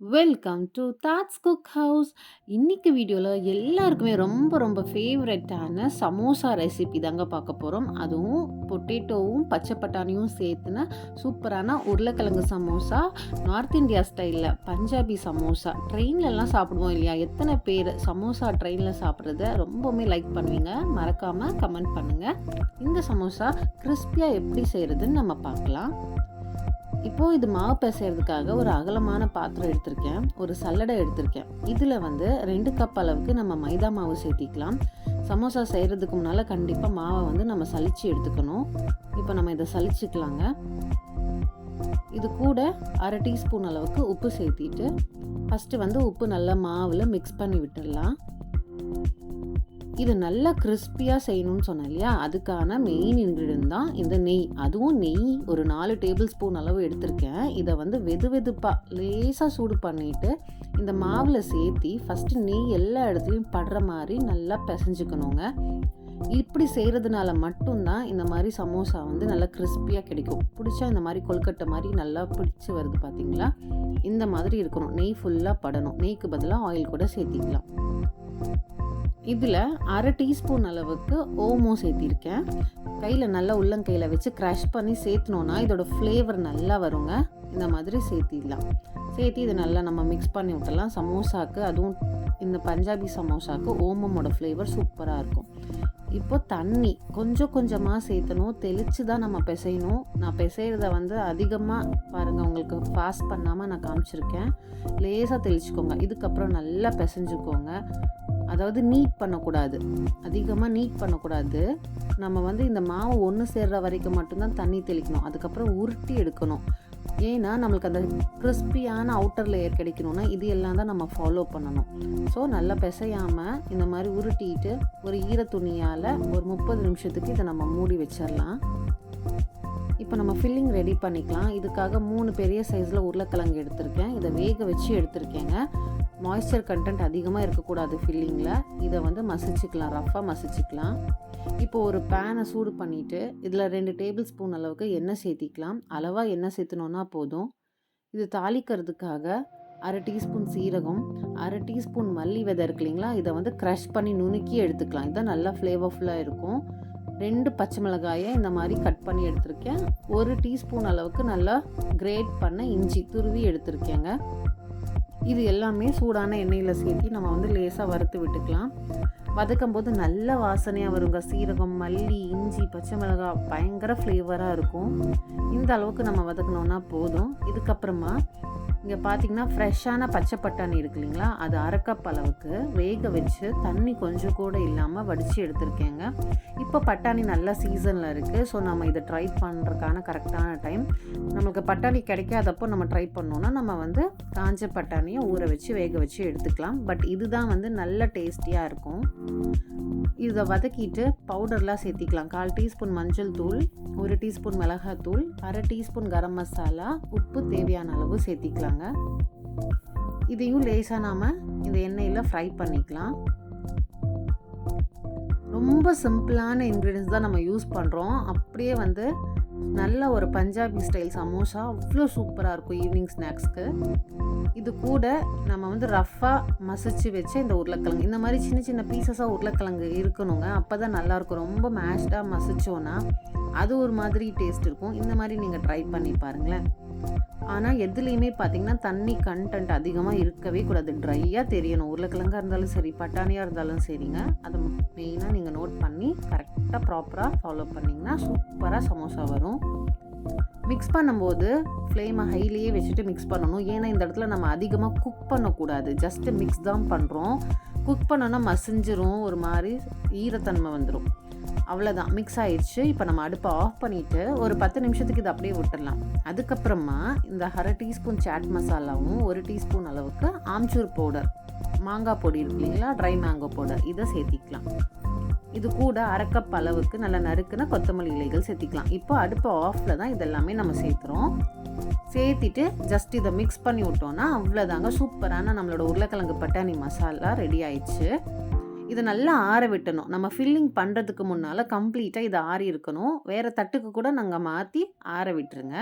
Welcome to thoughts cook house. இன்னைக்கு வீடியோவில் எல்லாருக்குமே ரொம்ப ரொம்ப ஃபேவரட்டான சமோசா ரெசிபி தாங்க பார்க்க போகிறோம். அதுவும் பொட்டேட்டோவும் பச்சை பட்டாணியும் சேர்த்துன சூப்பரான உருளைக்கிழங்கு சமோசா. நார்த் இந்தியா ஸ்டைலில் பஞ்சாபி சமோசா. ட்ரெயின்லலாம் சாப்பிடுவோம் இல்லையா? எத்தனை பேர் சமோசா ட்ரெயினில் சாப்பிட்றத ரொம்பவுமே லைக் பண்ணுவீங்க? மறக்காமல் கமெண்ட் பண்ணுங்கள். இந்த சமோசா கிறிஸ்பியாக எப்படி செய்கிறதுன்னு நம்ம பார்க்கலாம். இப்போது இது மாவு பிசைறதுக்காக ஒரு அகலமான பாத்திரம் எடுத்திருக்கேன். ஒரு சல்லடை எடுத்திருக்கேன். இதில் 2 கப் அளவுக்கு நம்ம மைதா மாவு சேர்த்திக்கலாம். சமோசா செய்கிறதுக்கு முன்னால் கண்டிப்பாக மாவை நம்ம சலிச்சு எடுத்துக்கணும். இப்போ நம்ம இதை சலிச்சுக்கலாங்க. இது கூட 1/2 டீஸ்பூன் அளவுக்கு உப்பு சேர்த்திட்டு ஃபஸ்ட்டு உப்பு நல்லா மாவில் மிக்ஸ் பண்ணி விட்டுடலாம். இது நல்லா கிறிஸ்பியாக செய்யணும்னு சொன்னேன் இல்லையா? அதுக்கான மெயின் இன்க்ரீடியன்ட் தான் இந்த நெய். அதுவும் நெய் ஒரு 4 டேபிள் ஸ்பூன் அளவு எடுத்திருக்கேன். இதை வெது வெதுப்பாக லேசாக சூடு பண்ணிவிட்டு இந்த மாவில் சேர்த்தி ஃபஸ்ட்டு நெய் எல்லா இடத்துலையும் படுற மாதிரி நல்லா பிசைஞ்சுக்கணுங்க. இப்படி செய்கிறதுனால மட்டும்தான் இந்த மாதிரி சமோசா நல்லா கிறிஸ்பியாக கிடைக்கும். பிடிச்சா இந்த மாதிரி கொழுக்கட்டை மாதிரி நல்லா பிடிச்சி வருது பார்த்தீங்களா? இந்த மாதிரி இருக்கணும். நெய் ஃபுல்லாக படணும். நெய்க்கு பதிலாக ஆயில் கூட சேர்த்திக்கலாம். இதில் 1/2 டீஸ்பூன் அளவுக்கு ஓமோ சேர்த்திருக்கேன். கையில் நல்லா உள்ளங்கையில் வச்சு க்ரஷ் பண்ணி சேர்த்துனோன்னா இதோட ஃப்ளேவர் நல்லா வருங்க. இந்த மாதிரி சேர்த்திடலாம். சேர்த்து இதை நல்லா நம்ம மிக்ஸ் பண்ணி விட்டலாம். சமோசாவுக்கு, அதுவும் இந்த பஞ்சாபி சமோசாவுக்கு ஓமமோட ஃப்ளேவர் சூப்பராக இருக்கும். இப்போ தண்ணி கொஞ்சம் கொஞ்சமாக சேர்த்தணும். தெளித்து தான் நம்ம பிசையணும். நான் பிசைகிறத அதிகமாக பாருங்கள், உங்களுக்கு ஃபாஸ்ட் பண்ணாமல் நான் காமிச்சிருக்கேன். லேசாக தெளிச்சுக்கோங்க. இதுக்கப்புறம் நல்லா பிசைஞ்சுக்கோங்க. அதாவது நீட் பண்ணக்கூடாது, அதிகமாக நீட் பண்ணக்கூடாது. நம்ம இந்த மாவு ஒன்று சேர்ற வரைக்கும் மட்டும்தான் தண்ணி தெளிக்கணும். அதுக்கப்புறம் உருட்டி எடுக்கணும். ஏன்னா நம்மளுக்கு அந்த கிறிஸ்பியான அவுட்டர் லேயர் கிடைக்கணும்னா இது எல்லாம் தான் நம்ம ஃபாலோ பண்ணணும். ஸோ நல்லா பிசையாமல் இந்த மாதிரி உருட்டிட்டு ஒரு ஈரத்துணியால் ஒரு 30 நிமிஷத்துக்கு இதை நம்ம மூடி வச்சிடலாம். இப்போ நம்ம ஃபில்லிங் ரெடி பண்ணிக்கலாம். இதுக்காக 3 பெரிய சைஸில் உருளைக்கிழங்கு எடுத்திருக்கேன். இதை வேக வச்சு எடுத்திருக்கேங்க. மாய்ஸ்சர் கண்டென்ட் அதிகமாக இருக்கக்கூடாது ஃபில்லிங்கில். இதை மசிச்சுக்கலாம், ரஃப்பாக மசிச்சுக்கலாம். இப்போது ஒரு பேனை சூடு பண்ணிவிட்டு இதில் 2 டேபிள் ஸ்பூன் அளவுக்கு எண்ணெய் சேர்த்திக்கலாம். அளவாக எண்ணெய் சேர்த்துனோன்னா போதும். இது தாளிக்கிறதுக்காக 1/2 டீஸ்பூன் சீரகம், 1/2 டீஸ்பூன் மல்லி விதை இருக்கு இல்லைங்களா? இதை க்ரஷ் பண்ணி நுணுக்கி எடுத்துக்கலாம். இதுதான் நல்லா ஃப்ளேவர்ஃபுல்லாக இருக்கும். 2 பச்சை மிளகாயை இந்த மாதிரி கட் பண்ணி எடுத்திருக்கேன். 1 டீஸ்பூன் அளவுக்கு நல்லா கிரேட் பண்ண இஞ்சி துருவி எடுத்திருக்கேங்க. இது எல்லாமே சூடான எண்ணெயில் சேர்த்து நம்ம லேசாக வறுத்து விட்டுக்கலாம். வதக்கும் போது நல்ல வாசனையாக வருங்க. சீரகம், மல்லி, இஞ்சி, பச்சை மிளகாய் பயங்கர ஃப்ளேவராக இருக்கும். இந்த அளவுக்கு நம்ம வதக்கணுன்னா போதும். இதுக்கப்புறமா இங்கே பார்த்தீங்கன்னா ஃப்ரெஷ்ஷான பச்சை பட்டாணி இருக்கு இல்லைங்களா? அது 1/2 கப் அளவுக்கு வேக வச்சு தண்ணி கொஞ்சம் கூட இல்லாமல் வடித்து எடுத்திருக்கேங்க. இப்போ பட்டாணி நல்லா சீசனில் இருக்குது. ஸோ நம்ம இதை ட்ரை பண்ணுறதுக்கான கரெக்டான டைம். நம்மளுக்கு பட்டாணி கிடைக்காதப்போ நம்ம ட்ரை பண்ணோன்னா நம்ம காஞ்ச பட்டாணியை ஊற வச்சு வேக வச்சு எடுத்துக்கலாம். பட் இதுதான் நல்ல டேஸ்டியாக இருக்கும். இதை வதக்கிட்டு பவுடர்லாம் சேர்த்திக்கலாம். 1/4 டீஸ்பூன் மஞ்சள் தூள், 1 டீஸ்பூன் மிளகாய் தூள், 1/2 டீஸ்பூன் கரம் மசாலா, உப்பு தேவையான அளவு சேர்த்திக்கலாங்க. இதையும் லேசாக நாம் இந்த எண்ணெயில் ஃப்ரை பண்ணிக்கலாம். ரொம்ப சிம்பிளான இன்க்ரீடியன்ஸ் தான் நம்ம யூஸ் பண்ணுறோம். அப்படியே நல்ல ஒரு பஞ்சாபி ஸ்டைல் சமோசா அவ்வளோ சூப்பராக இருக்கும் ஈவினிங் ஸ்நாக்ஸ்க்கு. இது கூட நம்ம ரஃப்பாக மசிச்சு வச்ச இந்த உருளைக்கிழங்கு, இந்த மாதிரி சின்ன சின்ன பீசஸாக உருளைக்கிழங்கு இருக்கணுங்க. அப்போ தான் நல்லாயிருக்கும். ரொம்ப மேஷ்டாக மசிச்சோன்னா அது ஒரு மாதிரி டேஸ்ட் இருக்கும். இந்த மாதிரி நீங்கள் ட்ரை பண்ணி பாருங்களேன். ஆனால் எதுலேயுமே பார்த்தீங்கன்னா தண்ணி கண்டென்ட் அதிகமாக இருக்கவே கூடாது. ட்ரையாக தெரியணும். உருளைக்கிழங்காக இருந்தாலும் சரி, பட்டாணியாக இருந்தாலும் சரிங்க. அதை மெயினாக நீங்கள் நோட் பண்ணி கரெக்டாக ப்ராப்பராக ஃபாலோ பண்ணிங்கன்னா சூப்பராக சமோசா வரும். மிக்ஸ் பண்ணும்போது ஃப்ளேமை ஹைலியே வச்சுட்டு மிக்ஸ் பண்ணணும். ஏன்னா இந்த இடத்துல நம்ம அதிகமாக குக் பண்ணக்கூடாது. ஜஸ்ட்டு மிக்ஸ் தான் பண்ணுறோம். குக் பண்ணோன்னா மசிஞ்சிரும், ஒரு மாதிரி ஈரத்தன்மை வந்துடும். அவ்வளோதான், மிக்ஸ் ஆயிடுச்சு. இப்போ நம்ம அடுப்பை ஆஃப் பண்ணிவிட்டு ஒரு 10 நிமிஷத்துக்கு இதை அப்படியே விட்டுடலாம். அதுக்கப்புறமா இந்த 1/2 டீஸ்பூன் சாட் மசாலாவும் 1 டீஸ்பூன் அளவுக்கு ஆம்ச்சூர் பவுடர், மாங்காய் பொடி இருக்கு இல்லைங்களா? ட்ரை மேங்கோ பவுடர், இதை சேர்த்திக்கலாம். இது கூட 1/2 கப் அளவுக்கு நல்லா நறுக்குன கொத்தமல்லி இலைகள் சேர்த்திக்கலாம். இப்போ அடுப்பு ஆஃபில் தான் இதெல்லாமே நம்ம சேர்த்துறோம். சேர்த்திட்டு ஜஸ்ட் இதை மிக்ஸ் பண்ணி விட்டோன்னா அவ்வளோதாங்க, சூப்பரான நம்மளோட உருளைக்கிழங்கு பட்டாணி மசாலா ரெடி ஆயிடுச்சு. இதை நல்லா ஆற விட்டணும். நம்ம ஃபில்லிங் பண்ணுறதுக்கு முன்னால் கம்ப்ளீட்டாக இதை ஆறி இருக்கணும். வேறு தட்டுக்கு கூட நாங்கள் மாற்றி ஆற விட்டுருங்க.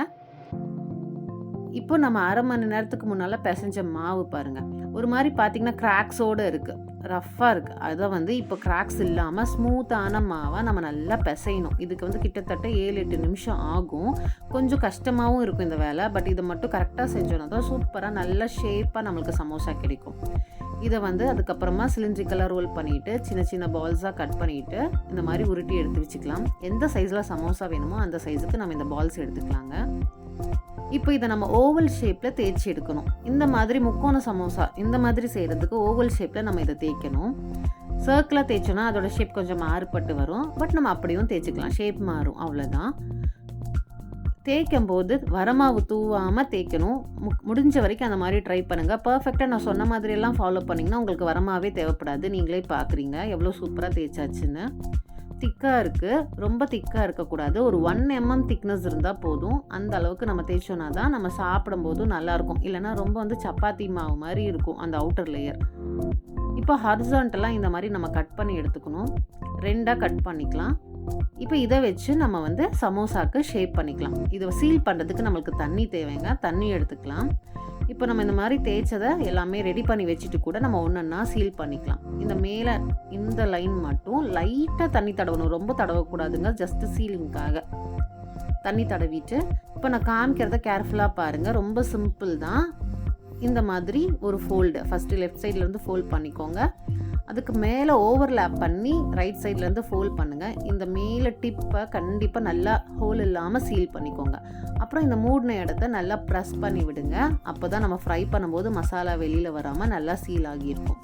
இப்போ நம்ம 1/2 மணி நேரத்துக்கு முன்னால பெசஞ்ச மாவு பாருங்க. ஒரு மாரி பார்த்தீங்கன்னா, கிராக்ஸோட இருக்கு. ரஃப்பா இருக்கு. அத வந்து இப்போ கிராக்ஸ் இல்லாம ஸ்மூத்தான மாவா நம்ம நல்லா பெசையணும். இதுக்கு வந்து கிட்டத்தட்ட 7, 8 நிமிஷம் ஆகும். கொஞ்சம் கஷ்டமாவும் இருக்கும் இந்த வேல. பட் இத மட்டும் கரெக்ட்டா செஞ்சோம்னா தான் சூப்பரா நல்ல ஷேப்பா நம்மளுக்கு சமோசா கிடைக்கும். இத வந்து அதுக்கப்புறமா சிலிண்ட்ரிக்கலா ரோல் பண்ணிட்டு, சின்ன சின்ன பால்ஸா கட் பண்ணிட்டு, இந்த மாரி உருட்டி எடுத்து வச்சுக்கலாம். எந்த சைஸ்ல சமோசா வேணுமோ அந்த சைஸுக்கு நம்ம இந்த பால்ஸ் எடுத்துக்கலாங்க. இப்போ இத நம்ம ஓவல் ஷேப்ல தேய்ச்சி எடுக்கணும். இந்த மாதிரி முக்கோண சமோசா இந்த மாதிரி செய்றதுக்கு ஓவல் ஷேப்ல நம்ம இத தேய்க்கணும். சர்க்கிளா தேய்ச்சோம்னா அதோட ஷேப் கொஞ்சம் மாறுபட்டு வரும். பட் நம்ம அப்படியும் தேய்ச்சுக்கலாம். ஷேப் மாறும் அவ்வளோதான். தேய்க்கும்போது வரமாவு தூவாம தேய்க்கணும். முடிஞ்ச வரைக்கும் அந்த மாரி ட்ரை பண்ணுங்க. பெர்ஃபெக்ட்டா நான் சொன்ன மாதிரியெல்லாம் ஃபாலோ பண்ணிங்கன்னா உங்களுக்கு வரமாவே தேவைப்படாது. நீங்களே பார்க்குறீங்க எவ்வளோ சூப்பரா தேய்ச்சாச்சுன்னு. திக்கா இருக்கு. ரொம்ப திக்கா இருக்கக்கூடாது. ஒரு 1 mm திக்னஸ் இருந்தா போதும். அந்த அளவுக்கு நம்ம தேய்ச்சோம்னா தான் நம்ம சாப்பிடும்போதும் நல்லாயிருக்கும். இல்லைன்னா ரொம்ப வந்து சப்பாத்தி மாவு மாரி இருக்கும் அந்த அவுட்டர் லேயர். இப்போ ஹாரிசான்டலா இந்த மாரி நம்ம கட் பண்ணி எடுத்துக்கணும். 2ஆ கட் பண்ணிக்கலாம். இப்போ இத வச்சு நம்ம வந்து சமோசாக்கு ஷேப் பண்ணிக்கலாம். இத சீல் பண்ணுறதுக்கு நம்மளுக்கு தண்ணி தேவைங்க. தண்ணி எடுத்துக்கலாம். இப்போ நம்ம இந்த மாரி தேய்ச்சத எல்லாமே ரெடி பண்ணி வச்சுட்டு கூட நம்ம ஒண்ணொண்ணா சீல் பண்ணிக்கலாம். இந்த மேல இந்த லைன் மட்டும் லைட்டா தண்ணி தடவணும். ரொம்ப தடவக்கூடாதுங்க. ஜஸ்ட் சீலிங்க்காக. தண்ணி தடவிட்டு, இப்போ நான் காமிக்கிறத கேர்ஃபுல்லா பாருங்க. ரொம்ப சிம்பிள் தான். இந்த மாதிரி ஒரு ஃபோல்டு ஃபர்ஸ்ட்டு லெஃப்ட் சைட்லேருந்து ஃபோல்ட் பண்ணிக்கோங்க. அதுக்கு மேலே ஓவர்லேப் பண்ணி ரைட் சைட்லேருந்து ஃபோல்ட் பண்ணுங்கள். இந்த மேலே டிப்பை கண்டிப்பாக நல்லா ஹோல் இல்லாமல் சீல் பண்ணிக்கோங்க. அப்புறம் இந்த மூடின இடத்த நல்லா ப்ரெஸ் பண்ணி விடுங்க. அப்போ தான் நம்ம ஃப்ரை பண்ணும்போது மசாலா வெளியில் வராமல் நல்லா சீல் ஆகியிருக்கும்.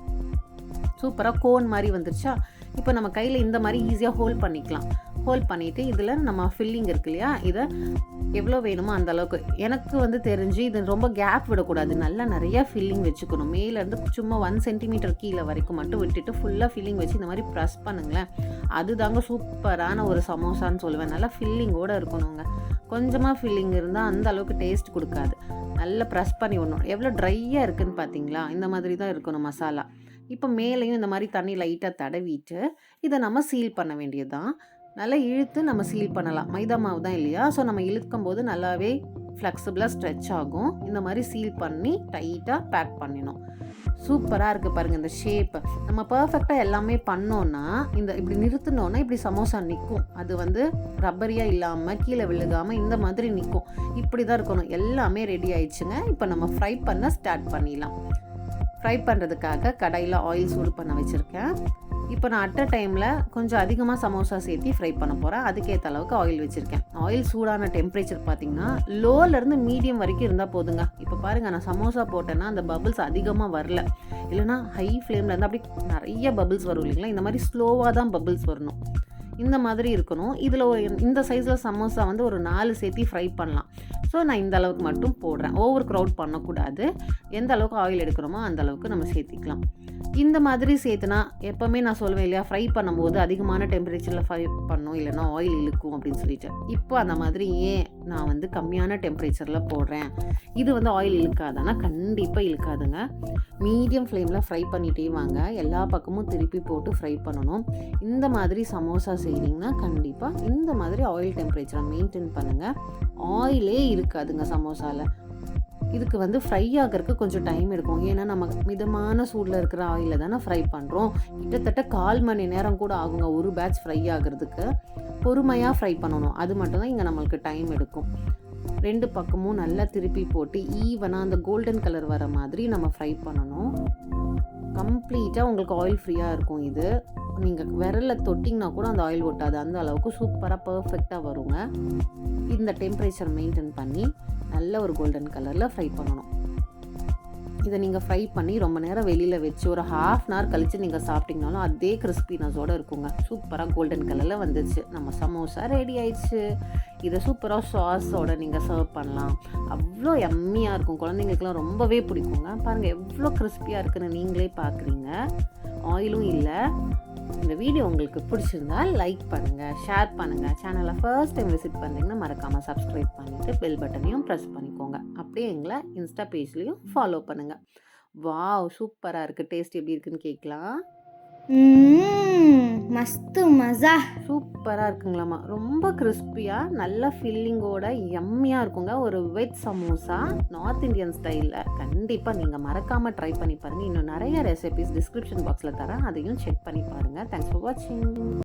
சூப்பராக கோன் மாதிரி வந்துருச்சா? இப்போ நம்ம கையில் இந்த மாதிரி ஈஸியாக ஹோல்ட் பண்ணிக்கலாம். ஹோல்ட் பண்ணிவிட்டு இதில் நம்ம ஃபில்லிங் இருக்கு இல்லையா, இதை எவ்வளோ வேணுமோ அந்த அளவுக்கு. எனக்கு வந்து தெரிஞ்சு இது ரொம்ப கேப் விடக்கூடாது. நல்லா நிறையா ஃபில்லிங் வச்சுக்கணும். மேலேருந்து சும்மா 1 சென்டிமீட்டர் கீழே வரைக்கும் மட்டும் விட்டுட்டு ஃபுல்லாக ஃபில்லிங் வச்சு இந்த மாதிரி ப்ரெஸ் பண்ணுங்களேன். அதுதாங்க சூப்பரான ஒரு சமோசான்னு சொல்லுவேன். நல்லா ஃபில்லிங்கோடு இருக்கணுங்க. கொஞ்சமாக ஃபில்லிங் இருந்தால் அந்த அளவுக்கு டேஸ்ட் கொடுக்காது. நல்லா ப்ரெஸ் பண்ணி விடணும். எவ்வளோ ட்ரையாக இருக்குதுன்னு பார்த்தீங்களா? இந்த மாதிரி தான் இருக்கணும் மசாலா. இப்போ மேலேயும் இந்த மாதிரி தண்ணி லைட்டாக தடவிட்டு இதை நம்ம சீல் பண்ண வேண்டியது தான். நல்லா இழுத்து நம்ம சீல் பண்ணலாம். மைதா மாவு தான் இல்லையா? ஸோ நம்ம இழுக்கும் போது நல்லாவே ஃப்ளெக்சிபிளாக ஸ்ட்ரெச் ஆகும். இந்த மாதிரி சீல் பண்ணி டைட்டாக பேக் பண்ணிடணும். சூப்பராக இருக்குது பாருங்கள் இந்த ஷேப்பு. நம்ம பர்ஃபெக்டாக எல்லாமே பண்ணோன்னா இப்படி நிறுத்தினோன்னா இப்படி சமோசா நிற்கும். அது வந்து ரப்பரியாக இல்லாமல் கீழே விழுகாமல் இந்த மாதிரி நிற்கும். இப்படி தான் இருக்கணும். எல்லாமே ரெடி ஆயிடுச்சுங்க. இப்போ நம்ம ஃப்ரை பண்ண ஸ்டார்ட் பண்ணிடலாம். ஃப்ரை பண்ணுறதுக்காக கடாயில் ஆயில் சூடு பண்ண வச்சுருக்கேன். இப்போ நான் அட் அ டைமில் கொஞ்சம் அதிகமாக சமோசா சேர்த்து ஃப்ரை பண்ண போகிறேன். அதுக்கேற்ற அளவுக்கு ஆயில் வச்சுருக்கேன். ஆயில் சூடான டெம்பரேச்சர் பார்த்திங்கன்னா லோலேருந்து மீடியம் வரைக்கும் இருந்தால் போதுங்க. இப்போ பாருங்கள், நான் சமோசா போட்டேன்னா அந்த பபிள்ஸ் அதிகமாக வரல. இல்லைனா ஹை ஃப்ளேமில் இருந்தால் அப்படி நிறைய பபிள்ஸ் வரும் இல்லைங்களா? இந்த மாதிரி ஸ்லோவாக தான் பபிள்ஸ் வரணும். இந்த மாதிரி இருக்கணும். இதில் இந்த சைஸில் சமோசா வந்து ஒரு 4 சேர்த்து ஃப்ரை பண்ணலாம். ஸோ நான் இந்த அளவுக்கு மட்டும் போடுறேன். ஓவர் க்ரௌட் பண்ணக்கூடாது. எந்த அளவுக்கு ஆயில் எடுக்கிறோமோ அந்த அளவுக்கு நம்ம சேர்த்திக்கலாம். இந்த மாதிரி சேர்த்துனா எப்போவுமே நான் சொல்லுவேன் இல்லையா, ஃப்ரை பண்ணும்போது அதிகமான டெம்பரேச்சரில் ஃப்ரை பண்ணணும், இல்லைனா ஆயில் இழுக்கும் அப்படின்னு சொல்லிட்டு. இப்போ அந்த மாதிரி ஏன் நான் வந்து கம்மியான டெம்பரேச்சரில் போடுறேன். இது வந்து ஆயில் இழுக்காதானா? கண்டிப்பாக இழுக்காதுங்க. மீடியம் ஃப்ளேமில் ஃப்ரை பண்ணிகிட்டே வாங்க. எல்லா பக்கமும் திருப்பி போட்டு ஃப்ரை பண்ணணும். இந்த மாதிரி சமோசா செய்கிறீங்கன்னா கண்டிப்பாக இந்த மாதிரி ஆயில் டெம்பரேச்சரை மெயின்டைன் பண்ணுங்கள். ஆயிலே இருக்காதுங்க சமோசாவில். இதுக்கு வந்து ஃப்ரை ஆகிறதுக்கு கொஞ்சம் டைம் எடுக்கும். ஏன்னா நம்ம மிதமான சூடில் இருக்கிற ஆயிலில் தானே ஃப்ரை பண்ணுறோம். கிட்டத்தட்ட 1/4 மணி நேரம் கூட ஆகுங்க ஒரு பேட்ச் ஃப்ரை ஆகிறதுக்கு. பொறுமையாக ஃப்ரை பண்ணணும். அது மட்டும்தான் இங்கே நம்மளுக்கு டைம் எடுக்கும். 2 பக்கமும் நல்லா திருப்பி போட்டு ஈவனாக அந்த கோல்டன் கலர் வர மாதிரி நம்ம ஃப்ரை பண்ணணும். கம்ப்ளீட்டாக உங்களுக்கு ஆயில் ஃப்ரீயாக இருக்கும். இது நீங்கள் விரலில் தொட்டிங்கன்னா கூட அந்த ஆயில் ஒட்டாது. அந்த அளவுக்கு சூப்பராக பர்ஃபெக்டாக வருங்க. இந்த டெம்பரேச்சர் மெயின்டைன் பண்ணி நல்ல ஒரு கோல்டன் கலரில் ஃப்ரை பண்ணணும். இதை நீங்கள் ஃப்ரை பண்ணி ரொம்ப நேரம் வெளியில் வச்சு ஒரு 1/2 hour கழித்து நீங்கள் சாப்பிட்டிங்கனாலும் அதே கிறிஸ்பினஸோடு இருக்குங்க. சூப்பராக கோல்டன் கலரில் வந்துச்சு. நம்ம சமோசா ரெடி ஆயிடுச்சு. இதை சூப்பராக சாஸோடு நீங்கள் சர்வ் பண்ணலாம். அவ்வளோ எம்மியாக இருக்கும். குழந்தைங்களுக்குலாம் ரொம்பவே பிடிக்குங்க. பாருங்கள் எவ்வளோ கிறிஸ்பியாக இருக்குன்னு நீங்களே பார்க்குறீங்க. ஆயிலும் இல்லை. இந்த வீடியோ உங்களுக்கு பிடிச்சிருந்தா லைக் பண்ணுங்கள், ஷேர் பண்ணுங்கள். சேனலை ஃபர்ஸ்ட் டைம் விசிட் பண்ணிங்கன்னா மறக்காமல் சப்ஸ்கிரைப் பண்ணிவிட்டு பெல் பட்டனையும் ப்ரெஸ் பண்ணிக்கோங்க. அப்படியே எங்களை இன்ஸ்டா பேஜ்லேயும் ஃபாலோ பண்ணுங்கள். வாவ், சூப்பராக இருக்குது. டேஸ்ட் எப்படி இருக்குன்னு கேட்கலாம். மஸ்து மஸா. சூப்பராக இருக்குங்களாம்மா. ரொம்ப கிறிஸ்பியாக நல்ல ஃபில்லிங்கோட யம்மியாக இருக்குங்க. ஒரு வெஜ் சமோசா நார்த் இந்தியன் ஸ்டைலில் கண்டிப்பாக நீங்கள் மறக்காமல் ட்ரை பண்ணி பாருங்கள். இன்னும் நிறைய ரெசிபிஸ் டிஸ்கிரிப்ஷன் பாக்ஸில் தரேன், அதையும் செக் பண்ணி பாருங்கள். தேங்க்ஸ் ஃபார் வாட்சிங்.